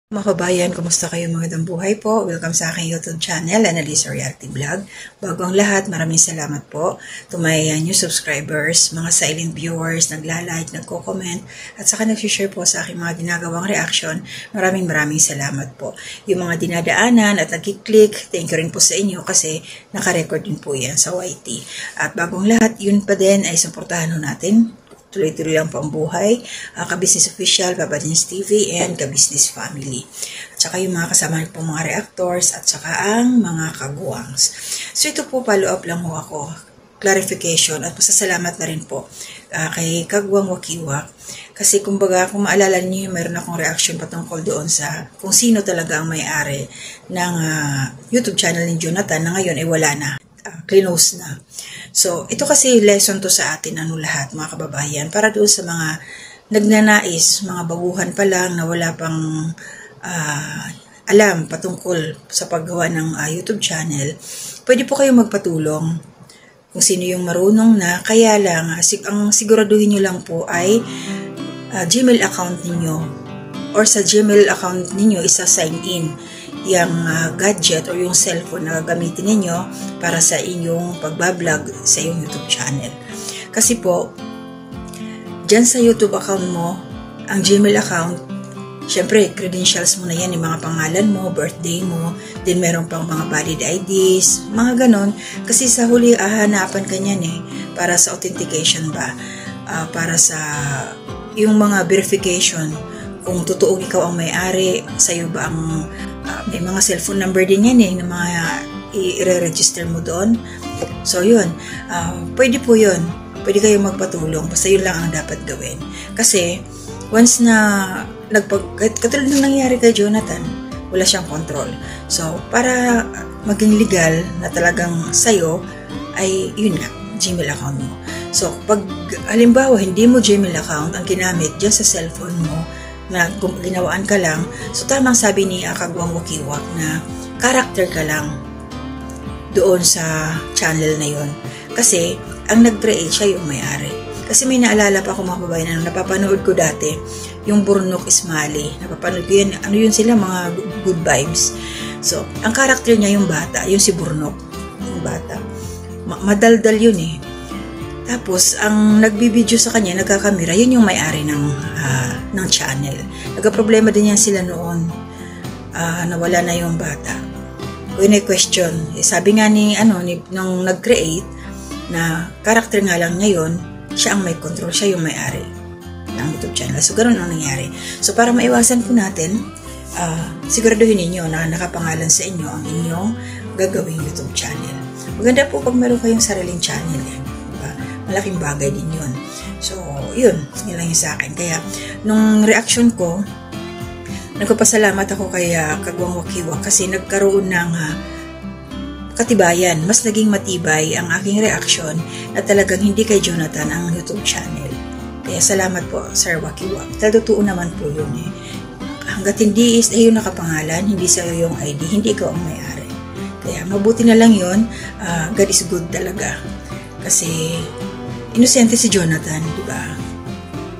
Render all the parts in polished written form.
Mga kabayan, kumusta kayo? Magandang buhay po. Welcome sa aking YouTube channel, Annalisa Reality Vlog. Bago ang lahat, maraming salamat po to my new subscribers, mga silent viewers, nagla-like, nagko-comment, at saka nag-share po sa aking mga ginagawang reaction. Maraming salamat po. Yung mga dinadaanan at nag-click, thank you rin po sa inyo kasi naka-record din po yan sa YT. At bagong lahat, yun pa din ay suportahan natin. Tuloy-tuloy lang po ang buhay, Ka-Business Official, Babadins TV, and Ka-Business Family. At saka yung mga kasama po mga reactors, at saka ang mga kaguwangs. So ito po, follow up lang ho ako, clarification, at pasasalamat na rin po kay Kagwang Wakiwak. Kasi kumbaga, kung maalala niyo, mayroon akong reaction patungkol doon sa kung sino talaga ang may-ari ng YouTube channel ni Jonathan na ngayon ay wala na. Close na. So, ito kasi lesson to sa atin, lahat, mga kababayan, para doon sa mga nagnanais, mga baguhan pa lang na wala pang alam patungkol sa paggawa ng YouTube channel. Pwede po kayong magpatulong kung sino yung marunong na, kaya lang, ang siguraduhin nyo lang po ay Gmail account ninyo or sa Gmail account ninyo isa-sign in yung gadget o yung cellphone na gagamitin ninyo para sa inyong pagbablog sa iyong YouTube channel. Kasi po, dyan sa YouTube account mo, ang Gmail account, syempre, credentials mo na yan, yung mga pangalan mo, birthday mo, din meron pang mga valid IDs, mga ganon. Kasi sa huli, hahanapan ka niyan para sa authentication ba, para sa yung mga verification, kung totoong ikaw ang may-ari, sa'yo ba ang may mga cellphone number din yan na mga i-re-register mo doon. So yun, pwede po yun. Pwede kayong magpatulong. Basta yun lang ang dapat gawin. Kasi once na katulad ng nangyari kay Jonathan, wala siyang control. So para maging legal na talagang sa'yo, ay yun nga, Gmail account mo. So pag halimbawa hindi mo Gmail account ang ginamit dyan sa cellphone mo, na ginawaan ka lang, so tamang sabi ni Kagwang Wakiwak na character ka lang doon sa channel na yon. Kasi ang nag-create siya yung may-ari. Kasi may naalala pa ako mga babae na napapanood ko dati, yung Burnok Ismali. Napapanood ko yun, yun sila, mga good vibes. So, ang character niya yung bata, yung si Burnok, yung bata. Madaldal yun Tapos, ang nagbibideo sa kanya, nagkakamera, yun yung may-ari ng channel. Nagka-problema din yan sila noon. Nawala na yung bata. When I question, sabi nga nung nag-create, na character nga lang ngayon, siya ang may control, siya yung may-ari ng YouTube channel. So, ganun ang nangyari. So, para maiwasan po natin, siguraduhin ninyo na nakapangalan sa inyo ang inyong gagawing YouTube channel. Maganda po pag meron kayong sariling channel malaking bagay din yun. So, yun lang yung sa akin. Kaya, nung reaction ko, nagpapasalamat ako kay Kagwang Wakiwak kasi nagkaroon ng katibayan. Mas naging matibay ang aking reaction na talagang hindi kay Jonathan ang YouTube channel. Kaya, salamat po, Sir Wakiwak. Totoo naman po yun Hanggat hindi yung nakapangalan, hindi sa'yo yung ID, hindi ikaw ang may-ari. Kaya, mabuti na lang yun. God is good talaga. Kasi, inosente si Jonathan, di ba?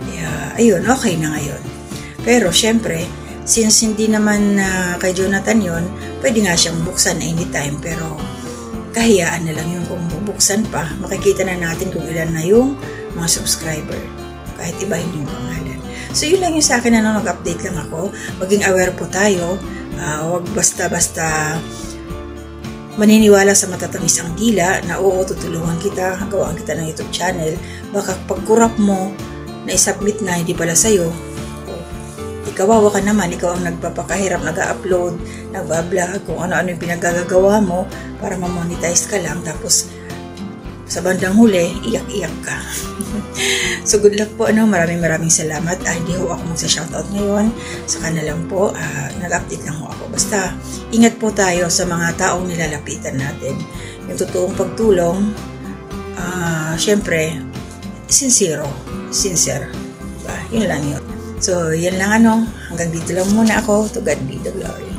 Kaya, ayun, okay na ngayon. Pero, syempre, since hindi naman kay Jonathan yon, pwede nga siyang buksan anytime. Pero, kahiyaan na lang yun kung bubuksan pa. Makikita na natin kung ilan na yung mga subscriber. Kahit iba hindi yung pangalan. So, yun lang yung sa akin na nag-update lang ako. Maging aware po tayo. Huwag basta-basta maniniwala sa matatamis ang dila na oo, tutulungan kita, gawaan kita ng YouTube channel. Baka pag-kurap mo na isubmit na, hindi pala sa'yo, ikawawa ka naman, ikaw ang nagpapakahirap, nag-upload, nag-vlog, kung ano-ano yung pinagagagawa mo para ma-monetize ka lang, tapos sa bandang huli, iyak-iyak ka. So, good luck po. Maraming salamat. Hindi ho ako magsa-shoutout ngayon. Sa kanilang po, nag-update lang ho ako. Basta, ingat po tayo sa mga taong nilalapitan natin. Yung totoong pagtulong, syempre, sincere. Diba? Yun lang yun. So, yan lang hanggang dito lang muna ako. To God be the glory.